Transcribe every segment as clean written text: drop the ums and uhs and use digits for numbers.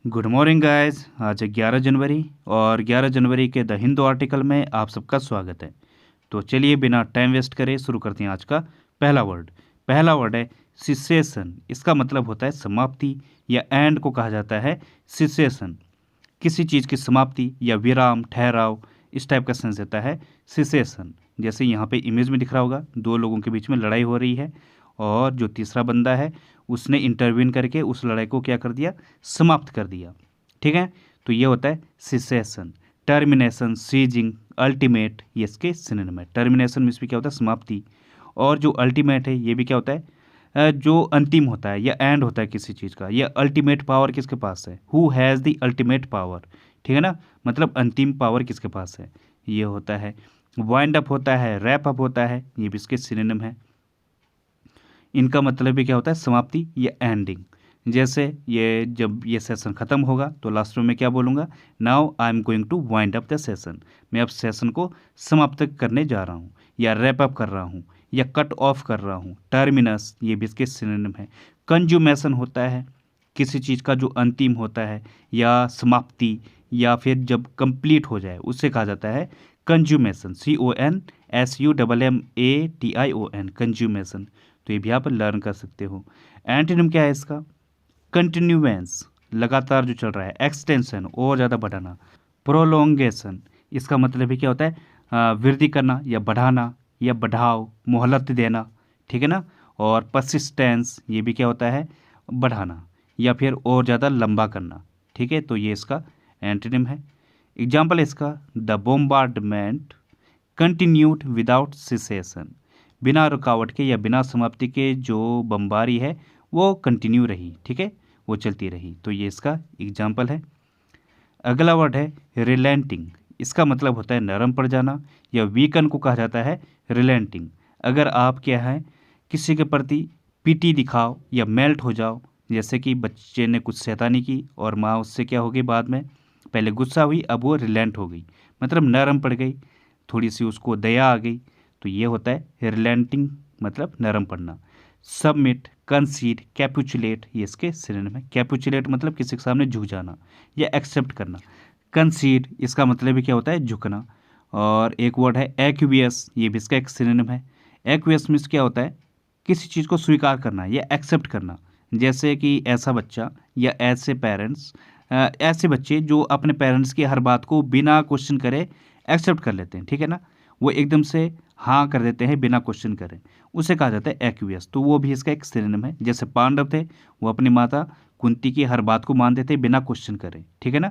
Good morning guys. आज है 11 जनवरी और 11 जनवरी के द हिंदू आर्टिकल में आप सबका स्वागत है। तो चलिए बिना टाइम वेस्ट करे शुरू करते हैं आज का पहला वर्ड है सिसेशन। इसका मतलब होता है समाप्ति या एंड को कहा जाता है सिसेशन। किसी चीज़ की समाप्ति या विराम, ठहराव, इस टाइप का सेंस देता है सिसेशन। जैसे यहाँ पे इमेज में दिख रहा होगा, दो लोगों के बीच में लड़ाई हो रही है और जो तीसरा बंदा है उसने इंटरवीन करके उस लड़ाई को क्या कर दिया, समाप्त कर दिया। ठीक है, तो ये होता है सिसेशन। टर्मिनेशन, सीजिंग, अल्टीमेट, ये इसके सिनोनिम है। टर्मिनेशन मीन्स भी क्या होता है, समाप्ति, और जो अल्टीमेट है ये भी क्या होता है, जो अंतिम होता है या एंड होता है किसी चीज़ का। या अल्टीमेट पावर किसके पास है, who has the ultimate power. ठीक है ना, मतलब अंतिम पावर किसके पास है, ये होता है। वाइंड अप होता है, रैप अप होता है, ये भी इसके सिनोनिम है। इनका मतलब भी क्या होता है, समाप्ति या एंडिंग। जैसे ये जब ये सेशन ख़त्म होगा तो लास्ट में मैं क्या बोलूँगा, now I am going to wind up the session. मैं अब सेशन को समाप्त करने जा रहा हूँ, या रैप अप कर रहा हूँ, या कट ऑफ कर रहा हूँ। टर्मिनस, ये भी इसके सिनोनिम है। कंज्यूमेशन होता है किसी चीज़ का जो अंतिम होता है, या समाप्ति, या फिर जब कंप्लीट हो जाए उससे कहा जाता है कंज्यूमेशन। CONSUMMATION, consummation. तो ये भी आप लर्न कर सकते हो। एंटीनिम क्या है इसका, कंटिन्यूएंस, लगातार जो चल रहा है। एक्सटेंशन, और ज़्यादा बढ़ाना। प्रोलोंगेशन, इसका मतलब भी क्या होता है, वृद्धि करना या बढ़ाना या बढ़ाव, मोहलत देना। ठीक है ना। और परसिस्टेंस, ये भी क्या होता है, बढ़ाना या फिर और ज़्यादा लंबा करना। ठीक है, तो ये इसका एंटीनिम है। एग्जाम्पल है इसका, the bombardment continued without cessation. बिना रुकावट के या बिना समाप्ति के जो बमबारी है वो कंटिन्यू रही। ठीक है, वो चलती रही। तो ये इसका एग्जाम्पल है। अगला वर्ड है रिलेंटिंग। इसका मतलब होता है नरम पड़ जाना, या वीकन को कहा जाता है रिलेंटिंग। अगर आप क्या है किसी के प्रति पीटी दिखाओ या मेल्ट हो जाओ, जैसे कि बच्चे ने कुछ शैतानी की और माँ उससे क्या हो गई, बाद में पहले गुस्सा हुई, अब वो रिलेंट हो गई, मतलब नरम पड़ गई, थोड़ी सी उसको दया आ गई। तो ये होता है रिलेंटिंग, मतलब नरम पड़ना। सबमिट, कंसीड, कैपुचुलेट, ये इसके सिनोनिम है। कैपुचुलेट मतलब किसी के सामने झुक जाना या एक्सेप्ट करना। कंसीड, इसका मतलब भी क्या होता है, झुकना। और एक वर्ड है एक्वियस, ये भी इसका एक सिनोनिम है। एक्वियस मीन्स क्या होता है, किसी चीज़ को स्वीकार करना या एक्सेप्ट करना। जैसे कि ऐसा बच्चा या ऐसे पेरेंट्स, ऐसे बच्चे जो अपने पेरेंट्स की हर बात को बिना क्वेश्चन करे एक्सेप्ट कर लेते हैं। ठीक है ना, वो एकदम से हाँ कर देते हैं बिना क्वेश्चन करें, उसे कहा जाता है एक्वियस। तो वो भी इसका एक सिनोनिम है। जैसे पांडव थे, वो अपनी माता कुंती की हर बात को मानते थे बिना क्वेश्चन करें। ठीक है ना,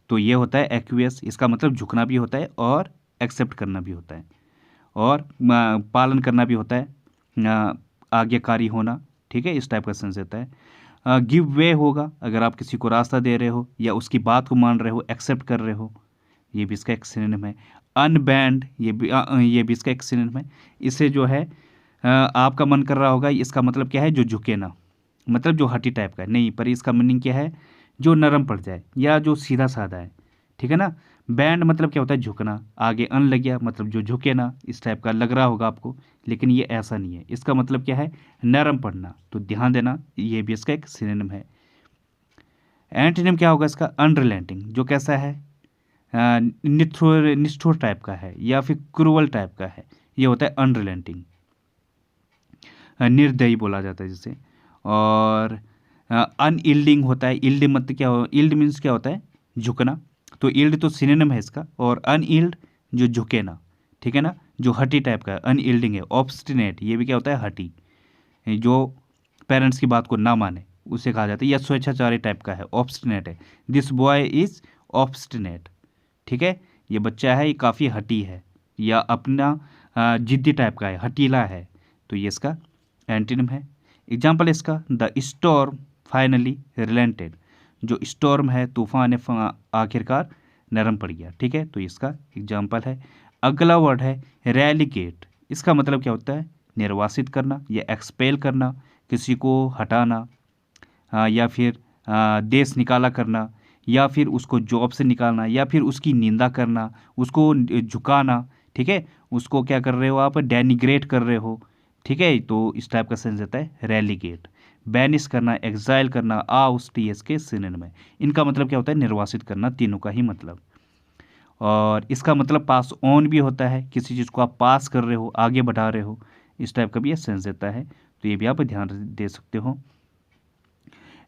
तो ये होता है एक्वियस। इसका मतलब झुकना भी होता है और एक्सेप्ट करना भी होता है, और पालन करना भी होता है, आज्ञाकारी होना। ठीक है, इस टाइप का सेंस देता है। गिव वे होगा अगर आप किसी को रास्ता दे रहे हो या उसकी बात को मान रहे हो, एक्सेप्ट कर रहे हो, ये भी इसका एक सिनोनिम है। अनबैंड, ये भी इसका एक सिनोनिम है। इसे जो है आपका मन कर रहा होगा, इसका मतलब क्या है, जो झुके ना, मतलब जो हटी टाइप का है नहीं, पर इसका मीनिंग क्या है, जो नरम पड़ जाए या जो सीधा साधा है। ठीक है ना। बैंड मतलब क्या होता है, झुकना। आगे अन लग गया मतलब जो झुके ना, इस टाइप का लग रहा होगा आपको, लेकिन ये ऐसा नहीं है। इसका मतलब क्या है, नरम पड़ना। तो ध्यान देना, ये भी इसका एक सिनोनिम है। एंटीनिम क्या होगा इसका, अनरिलेंटिंग, जो कैसा है, निष्ठुर टाइप का है या फिर क्रूअल टाइप का है, ये होता है अनरिलेंटिंग। निर्दयी बोला जाता है जिसे। और अनइल्डिंग होता है। इल्ड मतलब क्या हो, इल्ड मीन्स क्या होता है, झुकना। तो इल्ड तो सिनोनिम है इसका, और अनइल्ड जो झुके ना। ठीक है ना, जो हटी टाइप का है, अनइल्डिंग है। ऑब्स्टिनेट, ये भी क्या होता है, हटी, जो पेरेंट्स की बात को ना माने उसे कहा जाता है। या स्वेच्छाचारी टाइप का है, ऑब्स्टिनेट है। This boy is obstinate. ठीक है, ये बच्चा है, ये काफ़ी हटी है, या अपना जिद्दी टाइप का है, हटीला है। तो ये इसका एंटीनिम है। एग्जाम्पल इसका, द स्टॉर्म फाइनली रिलेंटेड। जो स्टॉर्म है, तूफान है, आखिरकार नरम पड़ गया। ठीक है, तो इसका एग्जाम्पल है। अगला वर्ड है रैलिकेट। इसका मतलब क्या होता है, निर्वासित करना या एक्सपेल करना, किसी को हटाना, या फिर देश निकाला करना, या फिर उसको जॉब से निकालना, या फिर उसकी निंदा करना, उसको झुकाना। ठीक है, उसको क्या कर रहे हो आप, डेनिग्रेट कर रहे हो। ठीक है, तो इस टाइप का सेंस देता है रेलीगेट। बैनिश करना, एग्जाइल करना, आउस्ट, ये इसके सिनोनिम है। इनका मतलब क्या होता है? निर्वासित करना, तीनों का ही मतलब। और इसका मतलब पास ऑन भी होता है, किसी चीज़ को आप पास कर रहे हो, आगे बढ़ा रहे हो, इस टाइप का भी ये सेंस देता है। तो ये भी आप ध्यान दे सकते हो।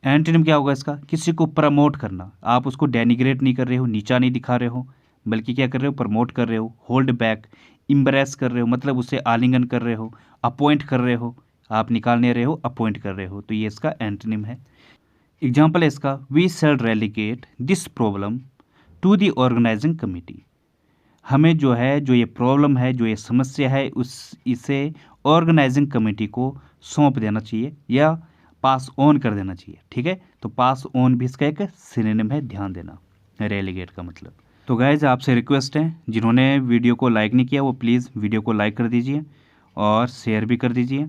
एंटोनिम क्या होगा इसका? किसी को प्रमोट करना, आप उसको डेनिग्रेट नहीं कर रहे हो, नीचा नहीं दिखा रहे हो, बल्कि क्या कर रहे हो? प्रमोट कर रहे हो। होल्ड बैक, इम्ब्रेस कर रहे हो, मतलब उसे आलिंगन कर रहे हो। अपॉइंट कर रहे हो, आप निकाल नहीं रहे हो, अपॉइंट कर रहे हो, तो ये इसका एंटोनिम है। एग्जाम्पल है इसका, we shall relegate this problem to the organising committee. हमें जो है, जो ये प्रॉब्लम है, जो ये समस्या है, इसे ऑर्गेनाइजिंग कमेटी को सौंप देना चाहिए या पास ऑन कर देना चाहिए। ठीक है, तो पास ऑन भी इसका एक सिनोनिम है, ध्यान देना, रेलीगेट का मतलब। तो गाइज आपसे रिक्वेस्ट है, जिन्होंने वीडियो को लाइक नहीं किया वो प्लीज़ वीडियो को लाइक कर दीजिए और शेयर भी कर दीजिए।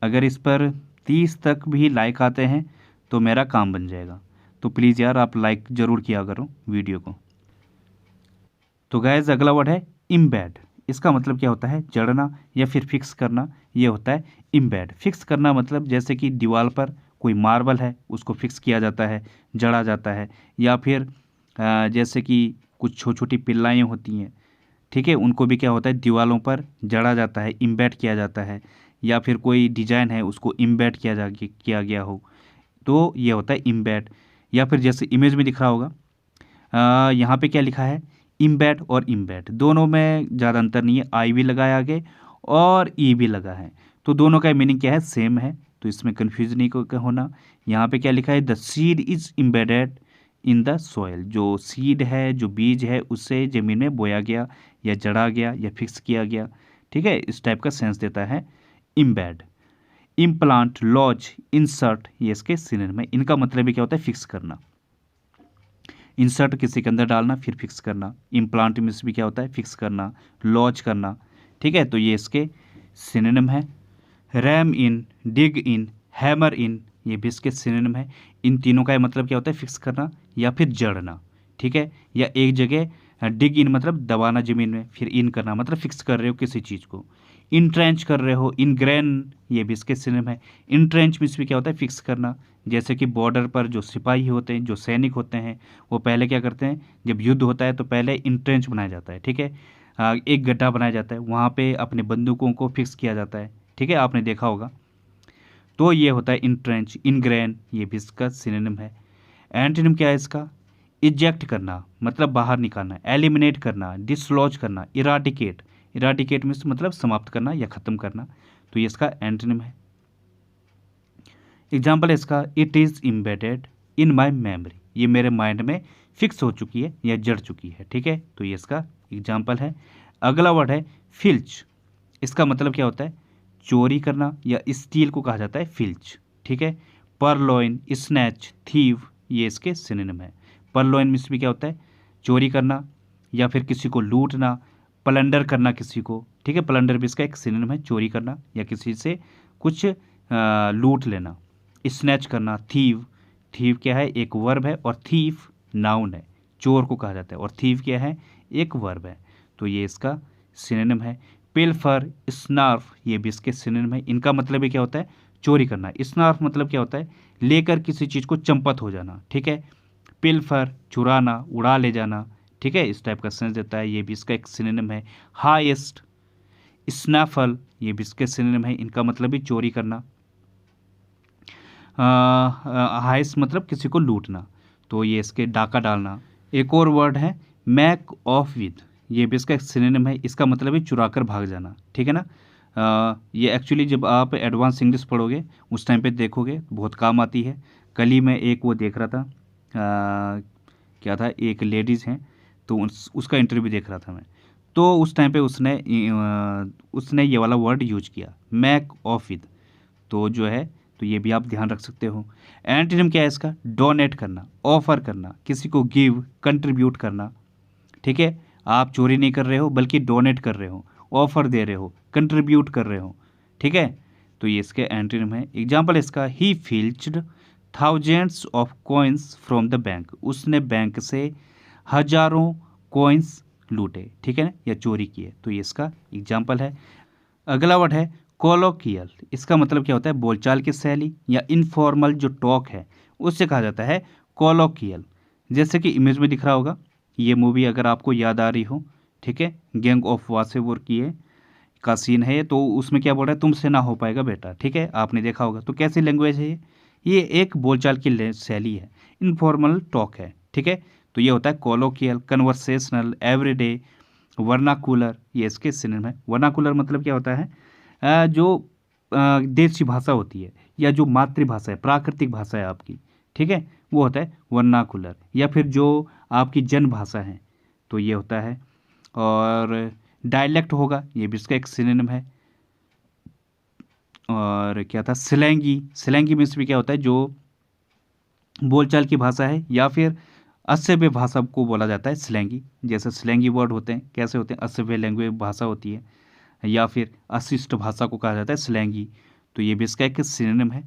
अगर इस पर 30 तक भी लाइक आते हैं तो मेरा काम बन जाएगा। तो प्लीज़ यार आप लाइक ज़रूर किया करो वीडियो को। तो गैस अगला वर्ड है इम्बेड। इसका मतलब क्या होता है? जड़ना या फिर फिक्स करना, ये होता है इम्बेड। फिक्स करना मतलब जैसे कि दीवार पर कोई मार्बल है, उसको फिक्स किया जाता है, जड़ा जाता है। या फिर जैसे कि कुछ छोटी छोटी पिल्लाएँ होती हैं, ठीक है, उनको भी क्या होता है? दीवारों पर जड़ा जाता है, इम्बेड किया जाता है। या फिर कोई डिजाइन है, उसको इम्बेड किया गया हो, तो ये होता है इम्बेड। या फिर जैसे इमेज में दिख रहा होगा, यहाँ पे क्या लिखा है? इम्बेड और इम्बेड, दोनों में ज़्यादा अंतर नहीं है, आई भी लगा है आगे और ई भी लगा है, तो दोनों का मीनिंग क्या है? सेम है, तो इसमें कन्फ्यूज नहीं होना। यहाँ पे क्या लिखा है? The seed is embedded in the soil. जो सीड है, जो बीज है, उससे ज़मीन में बोया गया या जड़ा गया या फिक्स किया गया। ठीक है, इस टाइप का सेंस देता है इम्बेड। इम्प्लांट, लॉज, इंसर्ट, ये इसके सिनोनिम है। इनका मतलब भी क्या होता है? फिक्स करना। इंसर्ट किसी के अंदर डालना फिर फिक्स करना। इम्प्लांट में भी क्या होता है? फिक्स करना, लॉज करना। ठीक है, तो ये इसके सिनोनिम है। रैम इन, डिग इन, हैमर इन, ये भी इसके सिनोनिम है। इन तीनों का मतलब क्या होता है? फिक्स करना या फिर जड़ना। ठीक है, या एक जगह डिग इन मतलब दबाना ज़मीन में, फिर इन करना मतलब फिक्स कर रहे हो किसी चीज़ को। इंट्रेंच कर रहे हो, इनग्रेन, ये भी इसके सिनोनिम है। इंट्रेंच में भी क्या होता है? फिक्स करना। जैसे कि बॉर्डर पर जो सिपाही होते हैं, जो सैनिक होते हैं, वो पहले क्या करते हैं? जब युद्ध होता है तो पहले इंट्रेंच बनाया जाता है। ठीक है, एक गड्ढा बनाया जाता है, वहाँ पे अपने बंदूकों को फिक्स किया जाता है। ठीक है, आपने देखा होगा। तो ये होता है इंट्रेंच, इनग्रेन, ये भी इसका सिनोनिम है। एंटोनिम क्या है इसका? इजेक्ट करना मतलब बाहर निकालना, एलिमिनेट करना, डिसलॉज करना, इराडिकेट। इराडिकेट मीन्स मतलब समाप्त करना या ख़त्म करना, तो ये इसका एंटोनिम है। एग्जाम्पल है इसका, it is embedded in my memory. ये मेरे माइंड में फिक्स हो चुकी है या जड़ चुकी है। ठीक है, तो ये इसका एग्जाम्पल है। अगला वर्ड है फिल्च। इसका मतलब क्या होता है? चोरी करना, या स्टील को कहा जाता है फिल्च। ठीक है, परलॉइन, स्नैच, थीव, ये इसके सिनोनिम है। परलॉइन मीन्स भी क्या होता है? चोरी करना या फिर किसी को लूटना, प्लंडर करना किसी को। ठीक है, प्लंडर भी इसका एक सिनोनिम है, चोरी करना या किसी से कुछ लूट लेना। स्नैच करना, थीव, थीव क्या है? एक वर्ब है, और थीफ नाउन है, चोर को कहा जाता है, और थीव क्या है? एक वर्ब है, तो ये इसका सिनोनिम है। पिलफर, स्नार्फ, ये भी इसके सिनोनिम है। इनका मतलब भी क्या होता है? चोरी करना। स्नार्फ मतलब क्या होता है? लेकर किसी चीज़ को चंपत हो जाना। ठीक है, पिलफर, चुराना, उड़ा ले जाना। ठीक है, इस टाइप का सेंस देता है, ये भी इसका एक सिनोनिम है। हाईएस्ट, स्नैफल, ये भी इसके सिनोनिम है। इनका मतलब भी चोरी करना। हाइस मतलब किसी को लूटना, तो ये इसके डाका डालना। एक और वर्ड है मैक ऑफ विद, ये भी इसका एक सिनोनिम है। इसका मतलब है चुरा कर भाग जाना। ठीक है ना, ये एक्चुअली जब आप एडवांस इंग्लिश पढ़ोगे उस टाइम पे देखोगे तो बहुत काम आती है। कल ही मैं एक वो देख रहा था, क्या था, एक लेडीज़ हैं, तो उसका इंटरव्यू देख रहा था मैं, तो उस टाइम पे उसने ये वाला वर्ड यूज किया, मैक ऑफ विद, तो जो है, तो ये भी आप ध्यान रख सकते हो। एंटोनिम क्या है इसका? डोनेट करना, ऑफर करना, किसी को गिव, कंट्रीब्यूट करना। ठीक है, आप चोरी नहीं कर रहे हो बल्कि डोनेट कर रहे हो, ऑफर दे रहे हो, कंट्रीब्यूट कर रहे हो। ठीक है, तो ये इसके एंटोनिम है। एग्जाम्पल इसका, he filched thousands of coins from the bank. उसने बैंक से हजारों कॉइन्स लूटे। ठीक है ना, या चोरी किए, तो ये इसका एग्जाम्पल है। अगला वर्ड है कोलोकियल, इसका मतलब क्या होता है, बोलचाल की शैली या इनफॉर्मल जो टॉक है उससे कहा जाता है कोलोकियल। जैसे कि इमेज में दिख रहा होगा, ये मूवी अगर आपको याद आ रही हो, ठीक है, गैंग ऑफ वासेपुर की है का सीन है, तो उसमें क्या बोल रहा है, तुमसे ना हो पाएगा बेटा, ठीक है, आपने देखा होगा। तो कैसी लैंग्वेज है ये एक बोलचाल की शैली है, इनफॉर्मल टॉक है, ठीक है। तो ये होता है कोलोकियल, कन्वर्सेशनल, एवरीडे, वर्नाकुलर, ये इसके सिनोनिम है। वर्नाकुलर मतलब क्या होता है, जो देसी भाषा होती है या जो मातृभाषा है, प्राकृतिक भाषा है आपकी, ठीक है, वो होता है वर्नाकुलर। या फिर जो आपकी जन भाषा है, तो ये होता है। और डायलेक्ट होगा, ये भी इसका एक सिनोनिम है। और क्या था, स्लैंगी, स्लैंगी मीन्स भी क्या होता है, जो बोलचाल की भाषा है या फिर असभ्य भाषा को बोला जाता है स्लैंगी। जैसे स्लैंगी वर्ड होते हैं, कैसे होते हैं, असभ्य लैंग्वेज भाषा होती है, या फिर अशिष्ट भाषा को कहा जाता है स्लैंगी। तो ये भी इसका एक सिनोनिम है।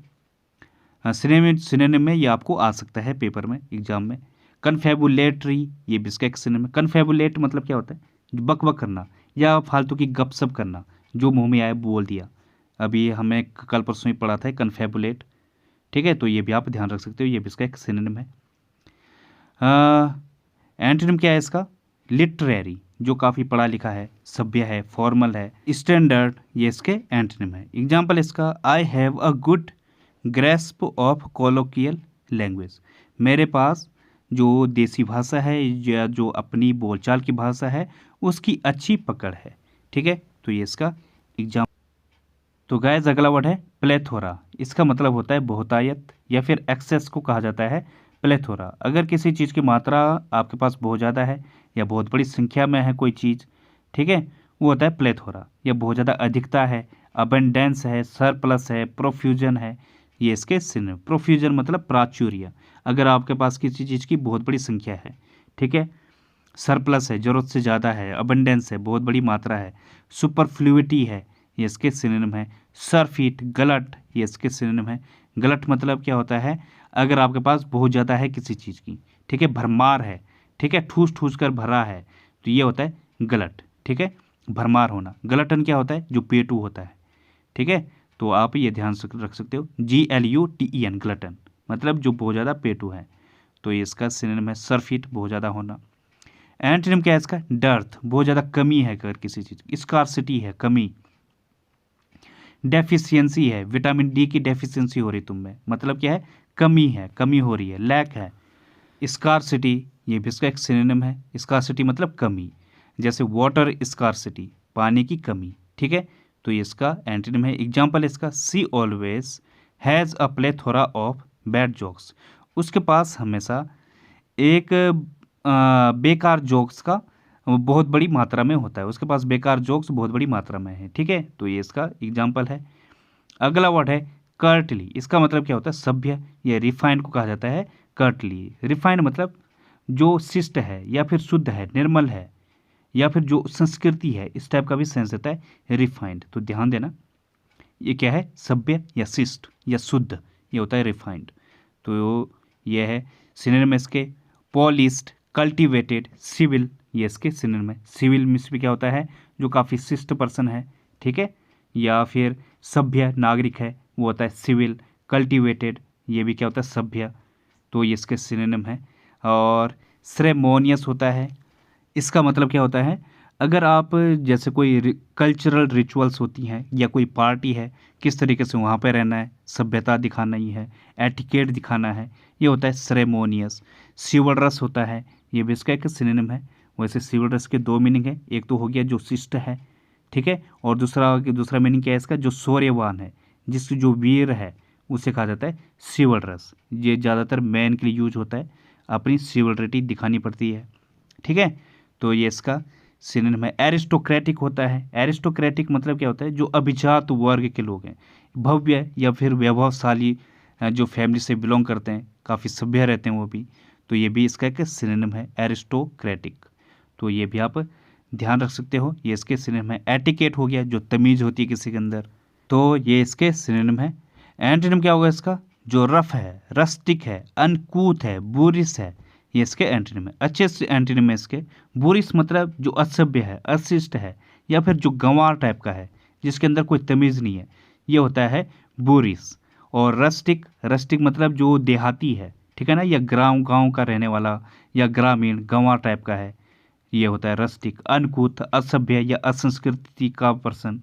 सिनोनिम में ये आपको आ सकता है पेपर में, एग्जाम में। कन्फेबुलेटरी, ये भी इसका एक सिनोनिम है। कन्फेबुलेट मतलब क्या होता है, बक बक करना या फालतू की गपशप करना, जो मुंह में आया बोल दिया। अभी हमें कल परसों ही पढ़ा था कन्फेबुलेट, ठीक है, तो ये भी आप ध्यान रख सकते हो, ये भी इसका एक सिनोनिम है। एंटोनिम क्या है इसका, लिटरेरी, जो काफ़ी पढ़ा लिखा है, सभ्य है, फॉर्मल है, स्टैंडर्ड, ये इसके एंटोनिम है। एग्जाम्पल इसका, I have a good grasp of colloquial language, मेरे पास जो देसी भाषा है या जो अपनी बोलचाल की भाषा है उसकी अच्छी पकड़ है, ठीक है। तो ये इसका एग्जाम। तो गाइस अगला वर्ड है प्लेथोरा, इसका मतलब होता है बहुतायत या फिर एक्सेस को कहा जाता है प्लेथोरा। अगर किसी चीज़ की मात्रा आपके पास बहुत ज़्यादा है या बहुत बड़ी संख्या में है कोई चीज़, ठीक है, वो होता है प्लेथोरा। या बहुत ज़्यादा अधिकता है, अबंडेंस है, सरप्लस है, प्रोफ्यूजन है, ये इसके सिनोनिम। प्रोफ्यूजन मतलब प्राचुर्य, अगर आपके पास किसी चीज़ की बहुत बड़ी संख्या है, ठीक है। सरप्लस है, ज़रूरत से ज़्यादा है, अबंडेंस है, बहुत बड़ी मात्रा है, सुपरफ्लुइटी है, ये इसके सिनोनिम है। सरफिट, गलट, ये इसके सिनोनिम है। गलट मतलब क्या होता है, अगर आपके पास बहुत ज़्यादा है किसी चीज़ की, ठीक है, भरमार है, ठीक है, ठूस ठूस कर भरा है, तो ये होता है गलट, ठीक है, भरमार होना। गलटन क्या होता है, जो पेटू होता है, ठीक है। तो आप ये ध्यान रख सकते हो, GLUTEN, ग्लटन मतलब जो बहुत ज़्यादा पेटू है। तो ये इसका सिनोनिम है सरफिट, बहुत ज़्यादा होना। एंटोनिम क्या है इसका, डर्थ, बहुत ज़्यादा कमी है अगर किसी चीज़ की। स्कार्सिटी है, कमी। डेफिशिएंसी है, विटामिन डी की डेफिशिएंसी हो रही तुम में, मतलब क्या है, कमी है, कमी हो रही है, लैक है। स्कार्सिटी, ये भी इसका एक सिनोनिम है। स्कार्सिटी मतलब कमी, जैसे वाटर स्कार्सिटी, पानी की कमी, ठीक है। तो ये इसका एंटोनिम है। एग्जाम्पल इसका, she always has a plethora of bad jokes, उसके पास हमेशा एक बेकार जोक्स का बहुत बड़ी मात्रा में होता है, उसके पास बेकार जोक्स बहुत बड़ी मात्रा में है, ठीक है। तो ये इसका एग्जाम्पल है। अगला वर्ड है कर्टली, इसका मतलब क्या होता है, सभ्य या रिफाइंड को कहा जाता है कर्टली। रिफाइंड मतलब जो शिष्ट है या फिर शुद्ध है, निर्मल है, या फिर जो संस्कृति है, इस टाइप का भी सेंस होता है रिफाइंड। तो ध्यान देना, ये क्या है, सभ्य या शिष्ट या शुद्ध, ये होता है रिफाइंड। तो ये है सिनोनिम इसके, पॉलिश्ड, कल्टिवेटेड, सिविल, ये इसके सिनोनिम है। सिविल मीन्स भी क्या होता है, जो काफ़ी शिष्ट पर्सन है, ठीक है, या फिर सभ्य नागरिक है, वो होता है सिविल। कल्टिवेटेड, ये भी क्या होता है, सभ्य, तो ये इसके सिनोनिम है। और सेरेमोनियस होता है, इसका मतलब क्या होता है, अगर आप जैसे कोई कल्चरल रिचुअल्स होती हैं या कोई पार्टी है, किस तरीके से वहाँ पे रहना है, सभ्यता दिखाना ही है, एटिकेट दिखाना है, ये होता है सेरेमोनियस। सिवलरस होता है, ये भी इसका एक सिनोनिम है। वैसे सिवलरस के दो मीनिंग है, एक तो हो गया जो शिष्ट है, ठीक है, और दूसरा मीनिंग क्या है इसका, जो शौर्यवान है, जिसकी जो वीर है, उसे कहा जाता है सिवलरस। ये ज़्यादातर मैन के लिए यूज होता है, अपनी सिवलरिटी दिखानी पड़ती है, ठीक है। तो ये इसका सिनोनिम है। एरिस्टोक्रेटिक होता है, एरिस्टोक्रेटिक मतलब क्या होता है, जो अभिजात वर्ग के लोग हैं, भव्य या फिर वैभवशाली, जो फैमिली से बिलोंग करते हैं, काफ़ी सभ्य रहते हैं वो भी, तो ये भी इसका एक सिनोनिम है, एरिस्टोक्रेटिक। तो ये भी आप ध्यान रख सकते हो, ये इसके सिनोनिम है। एटिकेट हो गया, जो तमीज़ होती है किसी के अंदर, तो ये इसके सिनोनिम है। एंटोनिम क्या होगा इसका, जो रफ है, रस्टिक है, अनकूथ है, बुरिस है, ये इसके एंटोनिम है। अच्छे से एंटोनिम है इसके, बुरिस मतलब जो असभ्य है, अशिष्ट है, या फिर जो गंवार टाइप का है, जिसके अंदर कोई तमीज़ नहीं है, ये होता है बोरिस। और रस्टिक, रस्टिक मतलब जो देहाती है, ठीक है ना, या गांव का रहने वाला या ग्रामीण गंवार टाइप का है, ये होता है रस्टिक। अनकुथ, असभ्य या असंस्कृति का पर्सन,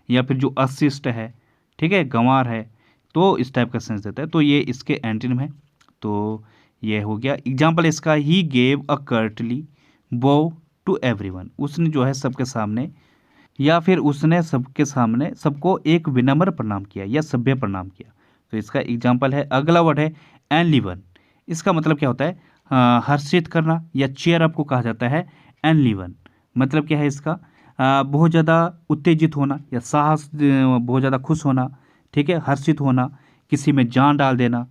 या फिर जो अशिष्ट है, ठीक है, गंवार है, तो इस टाइप का सेंस देता है। तो ये इसके एंटोनिम है। तो ये हो गया एग्जाम्पल इसका, ही गेव अ कर्टली बो टू एवरीवन, उसने जो है सबके सामने, या फिर उसने सबके सामने सबको एक विनम्र प्रणाम किया या सभ्य प्रणाम किया। तो इसका एग्जाम्पल है। अगला वर्ड है एनलिवन। इसका मतलब क्या होता है? हर्षित करना या चेयर अप को कहा जाता है एनलिवन। मतलब क्या है इसका? बहुत ज़्यादा उत्तेजित होना या साहस, बहुत ज़्यादा खुश होना, ठीक है, हर्षित होना, किसी में जान डाल देना।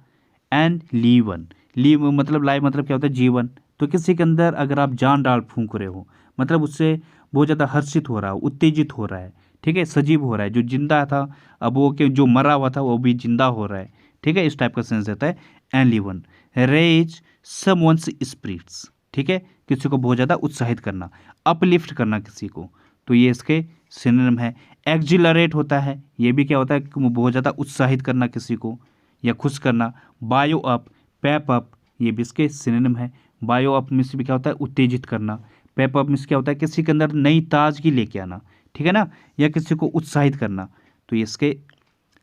एन लीवन, लीव मतलब लाइव मतलब क्या होता है? जीवन। तो किसी के अंदर अगर आप जान डाल फूंक रहे हो, मतलब उससे बहुत ज़्यादा हर्षित हो रहा है, उत्तेजित हो रहा है, ठीक है, सजीव हो रहा है। जो जिंदा था अब वो के जो मरा हुआ था वो भी जिंदा हो रहा है, ठीक है, इस टाइप का सेंस देता है एन लीवन। रेज समवंस स्पिरिट्स, ठीक है, किसी को बहुत ज़्यादा उत्साहित करना, अपलिफ्ट करना किसी को, तो ये इसके सिनोनिम है। एक्जिलरेट होता है, ये भी क्या होता है? कि बहुत ज़्यादा उत्साहित करना किसी को या खुश करना। बायो अप, पैप अप, ये भी इसके सिनोनिम है। बायो अप में से भी क्या होता है? उत्तेजित करना। पेप अप में से क्या होता है? किसी के अंदर नई ताजगी लेके आना, ठीक है ना, या किसी को उत्साहित करना। तो ये इसके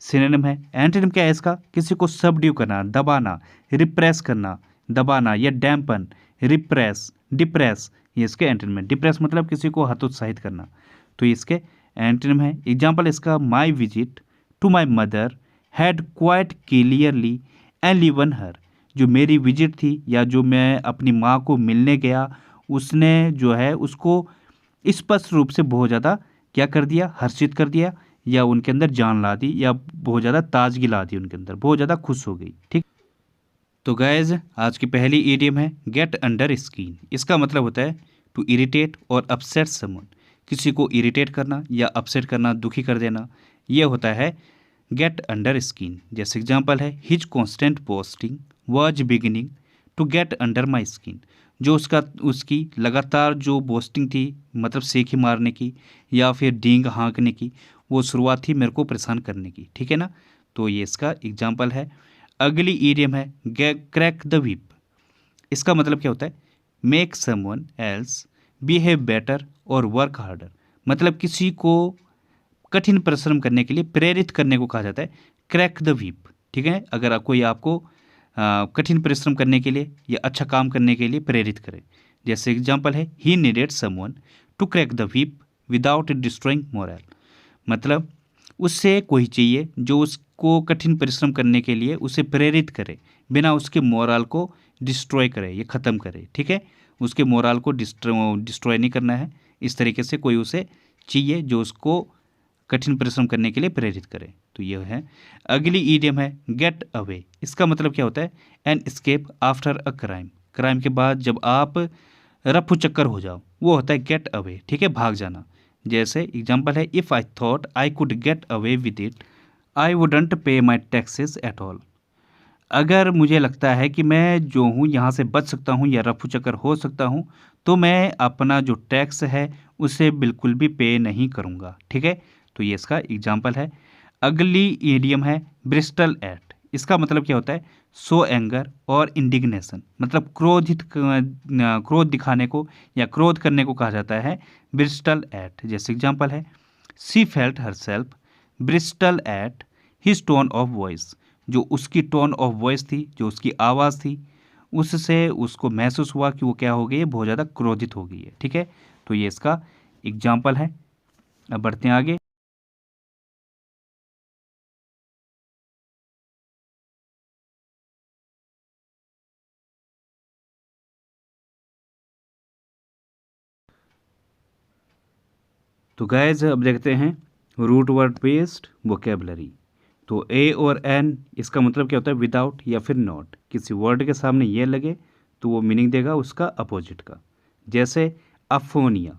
सिनोनिम है। एंटोनिम क्या है इसका? किसी को सबड्यू करना, दबाना, रिप्रेस करना, दबाना, या डैम्पन, रिप्रेस, डिप्रेस, ये इसके एंटोनिम है। डिप्रेस मतलब किसी को हतोत्साहित करना, तो ये इसके एंटोनिम है। एग्जाम्पल इसका, my visit to my mother had quite clearly and livened her. जो मेरी विजिट थी या जो मैं अपनी माँ को मिलने गया, उसने जो है उसको स्पष्ट रूप से बहुत ज़्यादा क्या कर दिया? हर्षित कर दिया, या उनके अंदर जान ला दी, या बहुत ज़्यादा ताजगी ला दी उनके अंदर, बहुत ज़्यादा खुश हो गई, ठीक। तो गाइज आज की पहली ईडियम है गेट अंडर स्किन। इसका मतलब होता है टू इरिटेट और अपसेट समवन, किसी को इरिटेट करना या अपसेट करना, दुखी कर देना, ये होता है गेट अंडर स्किन। जैसे एग्जांपल है, his constant posting was beginning to get under my skin. जो उसकी लगातार जो बोस्टिंग थी, मतलब सेखी मारने की या फिर डींग हाँकने की, वो शुरुआत थी मेरे को परेशान करने की, ठीक है ना। तो ये इसका एग्जाम्पल है। अगली ईडियम है क्रैक द व्हिप। इसका मतलब क्या होता है? Make someone else behave better और वर्क हार्डर। मतलब किसी को कठिन परिश्रम करने के लिए प्रेरित करने को कहा जाता है क्रैक द व्हिप, ठीक है। अगर कोई आपको कठिन परिश्रम करने के लिए या अच्छा काम करने के लिए प्रेरित करे। जैसे एग्जांपल है, he needed someone to crack the whip without destroying morale. मतलब उससे कोई चाहिए जो उसको कठिन परिश्रम करने के लिए उसे प्रेरित करे, बिना उसके मोरल को डिस्ट्रॉय करे, ये ख़त्म करे, ठीक है। उसके मोरल को डिस्ट्रॉय नहीं करना है। इस तरीके से कोई उसे चाहिए जो उसको कठिन परिश्रम करने के लिए प्रेरित करे। तो ये है। अगली ईडियम है गेट अवे। इसका मतलब क्या होता है? An escape after a crime. Crime के बाद जब आप रफू चक्कर हो जाओ, वो होता है गेट अवे, ठीक है, भाग जाना। जैसे एग्जांपल है, if I thought I could get away with it I wouldn't पे माई टैक्सेस एट ऑल। अगर मुझे लगता है कि मैं जो हूँ यहाँ से बच सकता हूँ या रफू चक्कर हो सकता हूँ, तो मैं अपना जो टैक्स है उसे बिल्कुल भी पे नहीं करूँगा, ठीक है। तो ये इसका एग्जाम्पल है। अगली ईडियम है ब्रिस्टल एट। इसका मतलब क्या होता है? सो एंगर और इंडिग्नेशन, मतलब क्रोध दिखाने को या क्रोध करने को कहा जाता है ब्रिस्टल एट। जैसे एग्जाम्पल है, सी felt her self Bristol at his tone of voice. जो उसकी टोन ऑफ वॉइस थी, जो उसकी आवाज़ थी, उससे उसको महसूस हुआ कि वो क्या हो गई है? बहुत ज़्यादा क्रोधित हो गई है, ठीक है। तो ये इसका एग्जाम्पल है। अब बढ़ते हैं आगे। तो गैज अब देखते हैं रूट वर्ड बेस्ड वोकेबलरी। तो ए और एन, इसका मतलब क्या होता है? विदाउट या फिर नॉट। किसी वर्ड के सामने ये लगे तो वो मीनिंग देगा उसका अपोजिट का। जैसे अफोनिया,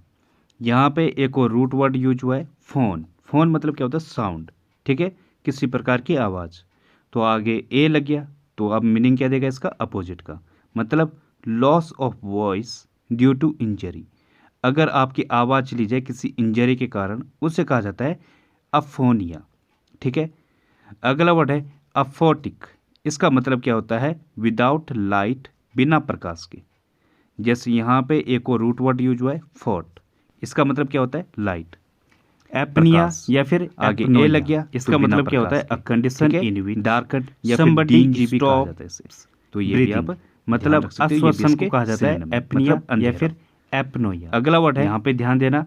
यहाँ पे एक और रूट वर्ड यूज हुआ है फोन। फोन मतलब क्या होता है? साउंड, ठीक है, किसी प्रकार की आवाज़। तो आगे ए लग गया तो अब मीनिंग क्या देगा इसका? अपोजिट का। मतलब loss of voice due to injury. अगर आपकी आवाज़ चली जाए किसी इंजरी के कारण, उसे कहा जाता है अफोनिया, ठीक है। अगला वर्ड है अफोटिक। इसका मतलब क्या होता है? विदाउट लाइट, बिना प्रकाश के। जैसे यहाँ पे एक और रूट वर्ड यूज हुआ है फोर्ट, इसका मतलब क्या होता है? लाइट। एपनिया या फिर आगे ए लग गया, इसका मतलब क्या होता है? A condition in which darken या समबडी स्टॉप। तो ये भी आप मतलब अश्वसन को कहा जाता है एपनिया या फिर एपनोया। अगला वर्ड है, यहाँ पे ध्यान देना,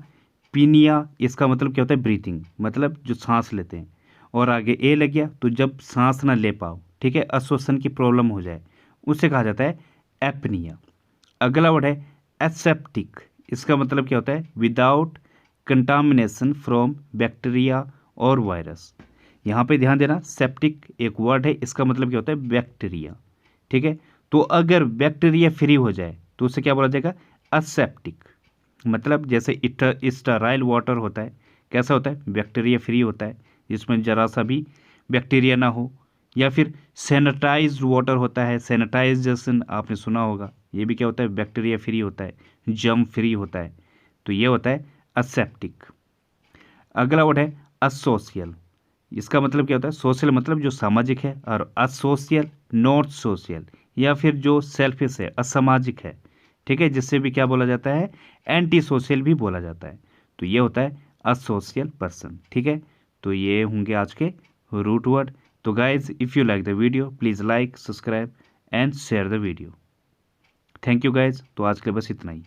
पीनिया। इसका मतलब क्या होता है? ब्रीथिंग, मतलब जो सांस लेते हैं। और आगे ए लग गया तो जब सांस ना ले पाओ, ठीक है, अश्वसन की प्रॉब्लम हो जाए, उसे कहा जाता है एपनिया। अगला वर्ड है एसेप्टिक। इसका मतलब क्या होता है? विदाउट कंटामिनेशन फ्रॉम बैक्टीरिया और वायरस। यहाँ पे ध्यान देना, सेप्टिक एक वर्ड है, इसका मतलब क्या होता है? बैक्टीरिया, ठीक है। तो अगर बैक्टीरिया फ्री हो जाए तो उसे क्या बोला जाएगा? असेप्टिक। मतलब जैसे स्टराइल वाटर होता है, कैसा होता है? बैक्टीरिया फ्री होता है, जिसमें जरा सा भी बैक्टीरिया ना हो। या फिर सैनिटाइज्ड वाटर होता है, सैनिटाइजेशन आपने सुना होगा, ये भी क्या होता है? बैक्टीरिया फ्री होता है, जर्म फ्री होता है। तो ये होता है असेप्टिक। अगला वर्ड है असोशियल। इसका मतलब क्या होता है? सोशल मतलब जो सामाजिक है, और असोशियल नॉट सोशल, या फिर जो सेल्फिश है, असामाजिक है, ठीक है, जिससे भी क्या बोला जाता है? एंटी सोशल भी बोला जाता है। तो ये होता है असोशियल पर्सन, ठीक है। तो ये होंगे आज के रूट वर्ड। तो guys, if you like the video please like, subscribe and share the video. Thank you guys. तो आज के लिए बस इतना ही।